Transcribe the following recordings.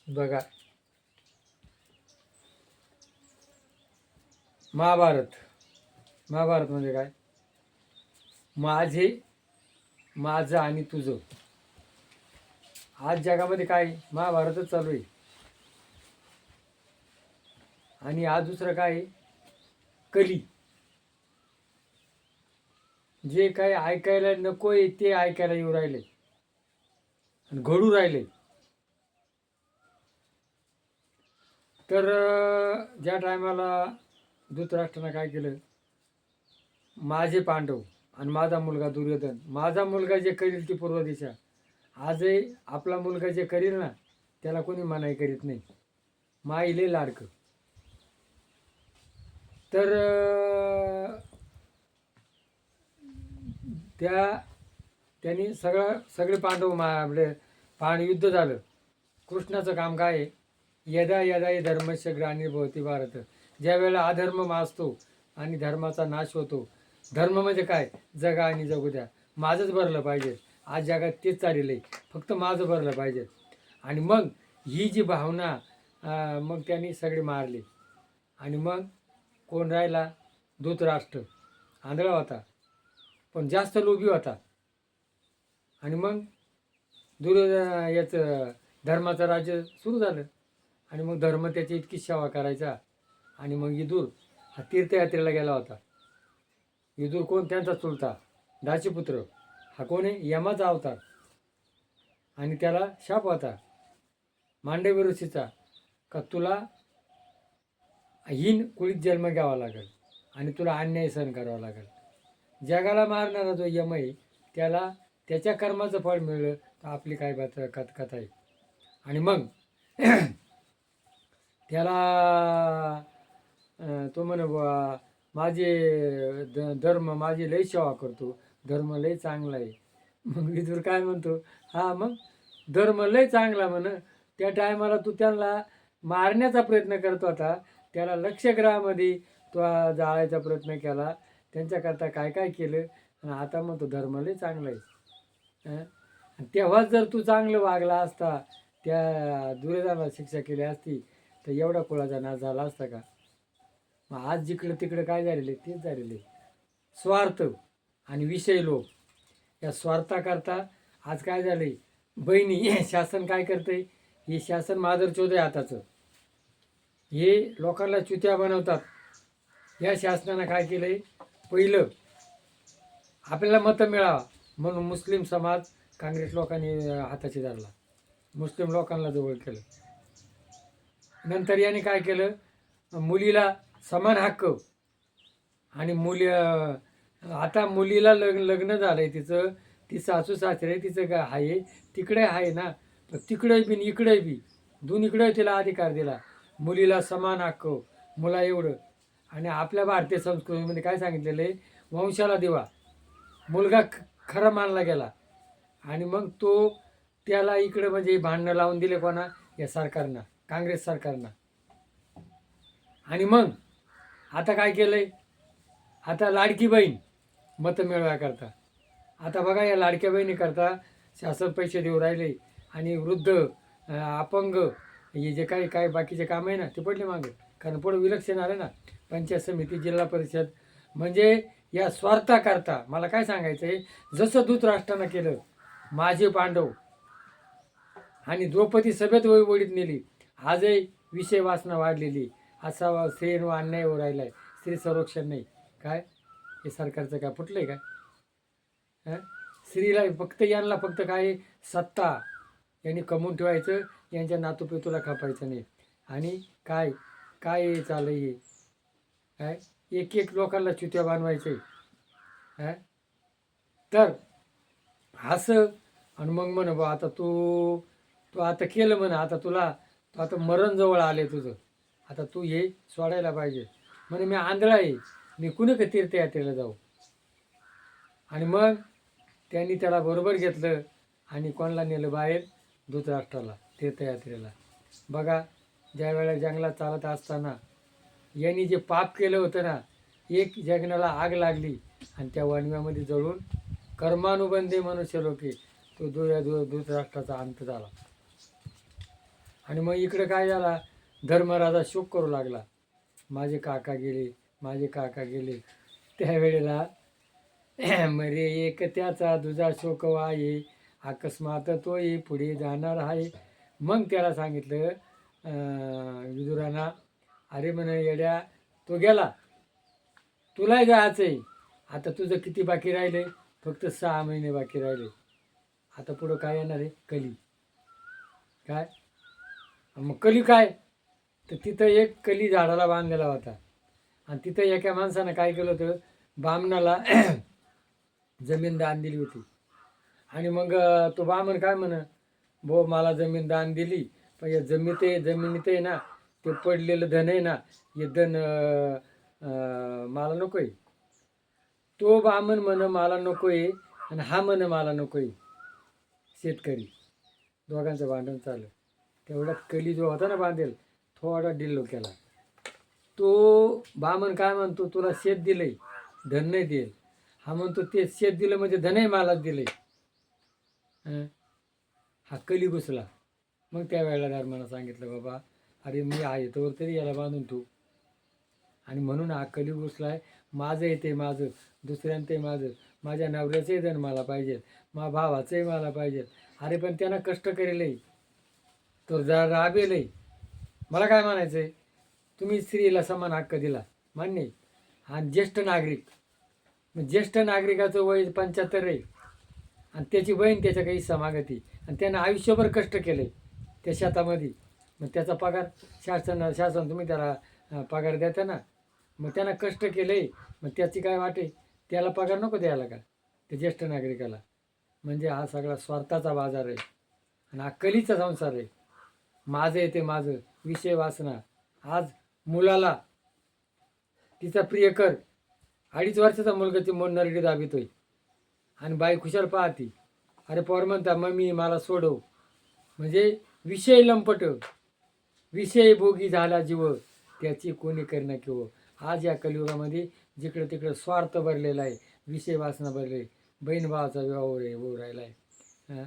बघा, महाभारत म्हणजे काय? माझे, माझं आणि तुझं. आज जगामध्ये काय महाभारतच चालू आहे. आणि आज दुसरं काय आहे? कली. जे काही ऐकायला नको आहे ते ऐकायला येऊ राहिले आणि घडू राहिले. तर ज्या टायमाला धृतराष्ट्रानं काय केलं, माझे पांडव आणि माझा मुलगा दुर्योधन, माझा मुलगा जे करील ती पूर्व दिशा. आजही आपला मुलगा जे करील ना त्याला कोणी मनाई करीत नाही. माईले लाडकं. तर त्यांनी सगळे पांडव आपले युद्ध झालं. कृष्णाचं काम काय आहे? यदा यदा धर्मस्य ग्लानिर्भवति भारत. ज्या वेळेला अधर्म माजतो आणि धर्माचा नाश होतो. धर्म म्हणजे काय? जगा आणि जगू द्या, माझंच भरलं पाहिजे. आज जगात तेच चाललेलं आहे, फक्त माझं भरलं पाहिजे. आणि मग ही जी भावना मग त्यांनी सगळे मारले. आणि मग कोण राहिला? धृतराष्ट्र. आंधळा होता पण जास्त लोभी होता. आणि मग याचं धर्माचं राज्य सुरू झालं. आणि मग धर्म त्याची इतकी सेवा करायचा. आणि मग विदुर हा तीर्थयात्रेला गेला होता. विदुर कोण? त्यांचा चुलता दासीपुत्र. हा कोण आहे? यमाचा अवतार. आणि त्याला शाप होता मांडवी ऋषीचा, का तुला हीन कुळीत जन्म घ्यावा लागेल आणि तुला अन्याय सहन करावा लागेल. जगाला मारणारा जो यम आहे त्याला त्याच्या कर्माचं फळ मिळलं तर आपली काय कथा आहे. आणि मग त्याला तो म्हणे माझे धर्म माझी लय सेवा करतो, धर्म लय चांगला आहे. मग विदुर काय म्हणतो? हा मग धर्म लय चांगला म्हण. त्या टायमाला तू त्यांना मारण्याचा प्रयत्न करत होता, त्याला लक्षग्रहामध्ये तो जाळायचा प्रयत्न केला, त्यांच्याकरता काय काय केलं. आणि आता मग तो धर्म लय चांगला आहे. तेव्हाच जर तू चांगलं वागला असता, त्या दुर्योधनाला शिक्षा केली असती तर एवढा कुळाचा नाश झाला असता का? मग आज जिकडं तिकडं काय झालेले? तेच झालेले. स्वार्थ आणि विषय लोक. या स्वार्थाकरता आज काय झाले? बहिणी शासन काय करते? हे शासन मादरचोद आहे हाताचं. हे लोकांना चुत्या बनवतात. या शासनानं काय केलंय? पहिलं आपल्याला मतं मिळावा म्हणून मुस्लिम समाज काँग्रेस लोकांनी हाताशी धरला, मुस्लिम लोकांना जवळ केलं. नंतर याने काय केलं? मुलीला समान हक्क. आणि आता मुलीला लग्न झालंय तिचं, ती सासू सासरे तिचं काय आहे तिकडे आहे ना, तर तिकडे बी इकडे बी दोन्हीकडे तिला अधिकार दिला. मुलीला समान हक्क, मुला एवढं. आणि आपल्या भारतीय संस्कृतीमध्ये काय सांगितलेलं आहे? वंशाला दिवा. मुलगा खरा मानला गेला. आणि मग तो त्याला इकडे म्हणजे भांडणं लावून दिले कोणा? या सरकारनं, काँग्रेस सरकारनं. आणि मग आता काय केलंय? आता लाडकी बहीण मतं मिळवायकरता. आता बघा, या लाडक्या बहिणीकरता शासन पैसे देऊ राहिले. आणि वृद्ध, अपंग, हे जे काही बाकीचे काम आहे ना ते पडले मागे. कारण पुढे विलक्षण आले ना, पंचायत समिती, जिल्हा परिषद. म्हणजे या स्वार्थाकरता मला काय सांगायचं आहे? जसं धृतराष्ट्रानं केलं माझे पांडव आणि द्रौपदी सभेत वळीत नेली. आजही विषय वासना वाढलेली. असा स्त्रीवर अन्याय होऊ राहिला आहे. स्त्री संरक्षण नाही. काय हे सरकारचं काय फुटलंय काय? स्त्रीला फक्त काय सत्ता यांनी कमवून ठेवायचं, यांच्या नातूपितूला खपायचं नाही. आणि काय काय चाललंय? काय एक एक लोकांना चुत्या बांधवायचे. तर असं. आणि मग म्हण बा आता तू आता केलं म्हण, आता तू आता मरण जवळ आले तुझं, आता तू हे सोडायला पाहिजे. म्हणे मी आंधळा आहे, मी कुणी का तीर्थयात्रेला जाऊ? आणि मग त्यांनी त्याला बरोबर घेतलं आणि कोणाला नेलं बाहेर? धृतराष्ट्राला तीर्थयात्रेला. बघा, ज्या वेळेला जंगलात चालत असताना यांनी जे पाप केलं होतं ना, एक जंगलाला आग लागली आणि त्या वणव्यामध्ये जळून कर्मानुबंधे मनुष्य लोके तो धृतराष्ट्राचा अंत झाला. आणि मग इकडे काय झाला, धर्मराजा शोक करू लागला, माझे काका गेले, माझे काका गेले. त्यावेळेला मरे एक त्याचा दुजा शोक वाये, अकस्मात तोही पुढे जाणार आहे. मग त्याला सांगितलं विदुराना, अरे म्हण येड्या, तो गेला, तुलाही जायचंय. आता तुझं किती बाकी राहिले? फक्त 6 महिने बाकी राहिले. आता पुढं काय येणार आहे? कली. काय मग कली काय? तर तिथं एक कली झाडाला बांधलेला होता आणि तिथं एका माणसानं काय केलं होतं, बामणाला जमीन दान दिली होती. आणि मग तो बामण काय म्हण, भो मला जमीन दान दिली, पण या जमिनीत आहे ना, ते पडलेलं धन आहे ना, हे धन मला नको आहे. तो बामण म्हण मला नको आहे आणि हा म्हण मला नको आहे. शेतकरी दोघांचं भांडण चाललं. तेवढ्यात कली जो होता ना बांधेल, थोडा डिल्लो केला. तो बामण काय म्हणतो, तुला शेत दिलंय, धन नाही देईल. हा म्हणतो ते शेत दिलं म्हणजे धनही मलाच दिलंय. हा कली घुसला. मग त्यावेळेला धर्मानं सांगितलं, बाबा अरे मी आहे तोवर तरी याला बांधून ठेवू. आणि म्हणून हा कली घुसलाय. माझं येते माझं, दुसऱ्यांचं माझं, माझ्या नवऱ्याचंही धन मला पाहिजे, माझ्या भावाचंही मला पाहिजे. अरे पण त्यानं कष्ट केलेलं, तो जरा राबेलही. मला काय म्हणायचं आहे, तुम्ही स्त्रीला समान हक्क दिला, मान्य आहे. आणि ज्येष्ठ नागरिक, मग ज्येष्ठ नागरिकाचं वय 75 आहे आणि त्याची बहीण त्याच्या काही समागती, आणि त्यानं आयुष्यभर कष्ट केले त्या शेतामध्ये. मग त्याचा पगार शासन तुम्ही त्याला पगार देता ना, मग त्यानं कष्ट केले, मग त्याची काय वाटे, त्याला पगार नको द्यायला का त्या ज्येष्ठ नागरिकाला? म्हणजे हा सगळा स्वार्थाचा बाजार आहे आणि हा कलीचा संसार आहे. माझं येते माझं, विषय वासना. आज मुलाला तिचा प्रियकर 2.5 वर्षाचा मुलगा ती नरडी दाबितोय आणि बाई खुशाल पाहती. अरे पोर म्हणता, मम्मी मला सोडव. म्हणजे विषय लंपट, विषय भोगी झाला जीव, त्याची कोणी करणं किंवा. आज या कलियुगामध्ये जिकडं तिकडं स्वार्थ भरलेला आहे, विषय वासना भरले. बहीण भावाचा व्यवहार होऊ राहिला आहे.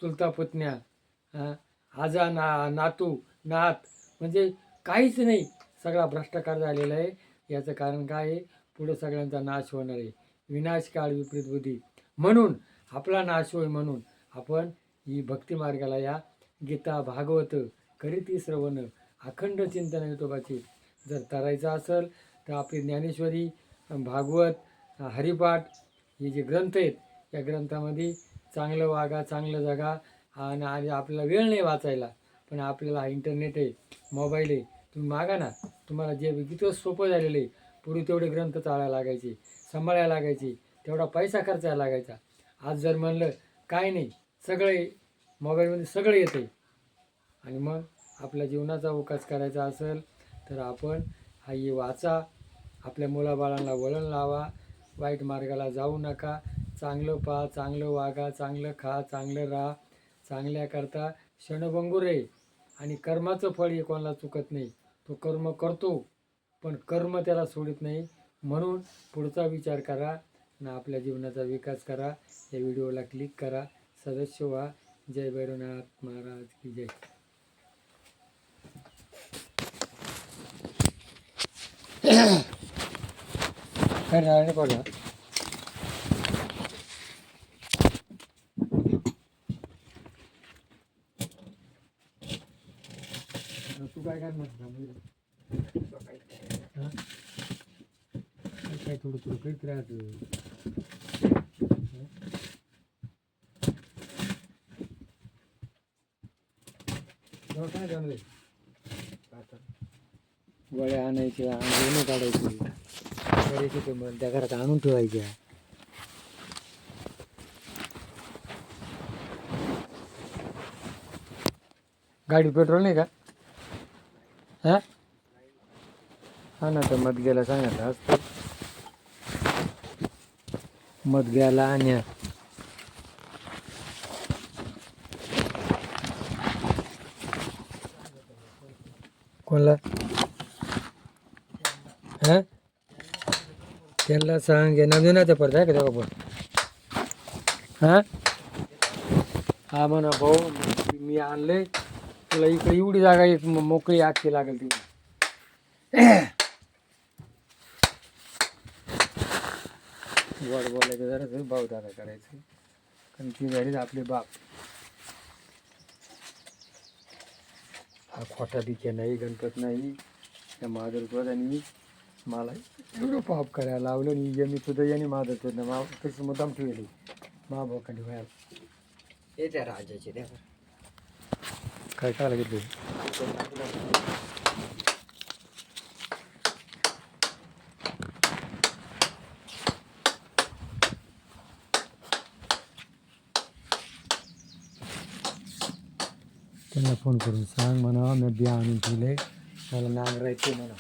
चुलता पुतण्या, आजा नातू नात, म्हणजे काहीच नाही, सगळा भ्रष्टाचार झालेला आहे. याचं कारण काय आहे? पुढे सगळ्यांचा नाश होणार आहे. विनाश काळ विपरीत बुद्धी. म्हणून आपला नाश होय म्हणून आपण ही भक्ती मार्गाला या. गीता भागवत करीती श्रवण, अखंड चिंतन विठोबाची जर करायचं असेल तर आपली ज्ञानेश्वरी, भागवत, हरिपाठ हे जे ग्रंथ आहेत, या ग्रंथामध्ये चांगलं वागा, चांगलं जगा. आणि आपल्याला वेळ नाही वाचायला, पण आपल्याला इंटरनेट आहे, मोबाईल आहे, तुम्ही मागा ना. तुम्हाला जे इतकं सोपं झालेलं आहे. पूर्वी तेवढे ग्रंथ चाळायला लागायचे, सांभाळायला लागायचे, तेवढा पैसा खर्चायला लागायचा. आज जर म्हणलं काय नाही, सगळे मोबाईलमध्ये सगळं येतं आहे. आणि मग आपल्या जीवनाचा विकास करायचा असेल तर आपण हे वाचा, आपल्या मुलाबाळांना वळण लावा, वाईट मार्गाला जाऊ नका. चांगलं पहा, चांगलं वागा, चांगलं खा, चांगलं राहा. चांगल्याकरता क्षणभंगूर आहे आणि कर्माचं फळ हे कोणाला चुकत नाही. तो कर्म करतो, पण कर्म त्याला सोडित नाही. म्हणून पुढचा विचार करा आणि आपल्या जीवनाचा विकास करा. या व्हिडिओला क्लिक करा, सदस्य व्हा. जय भैरवनाथ महाराज की जय. काय नाही पडला. तू काय काय म्हणता, काय थोडं थोडं करीत राहतं. काय जाणलं गोळ्या आणायच्या, आणून काढायची, करायची ते मग त्या घरात आणून ठेवायच्या. गाडी पेट्रोल नाही का? हा ना, तर मध घ्यायला सांगितलं असतं. मध घ्यायला आणि कोणला त्यांना सांग, नवीनाचं परत आहे का तेव्हा पण. हा म्हणा भाऊ, मी आणले आपल्याला इकडे एवढी जागा एक मोकळी आखी लागेल ती. गोड बोलायचं जरा भाऊ दादा करायचं, कारण ती झालीच आपले बाप. हा खोटा दिखे नाही, गणपत नाही, त्या माधुरपदांनी मला एवढं पाप करायला लावलं. आणि मी सुद्धा याने माधुरपद ना मा तसं मुद्दाम ठेवली महाभावाखाली व्हायला. हे त्या राजाचे द्या काय काय घेतलं. त्यांना फोन करून सांग म्हणा मी बिया आणून ठेवले, मला नांगरायचे म्हणा.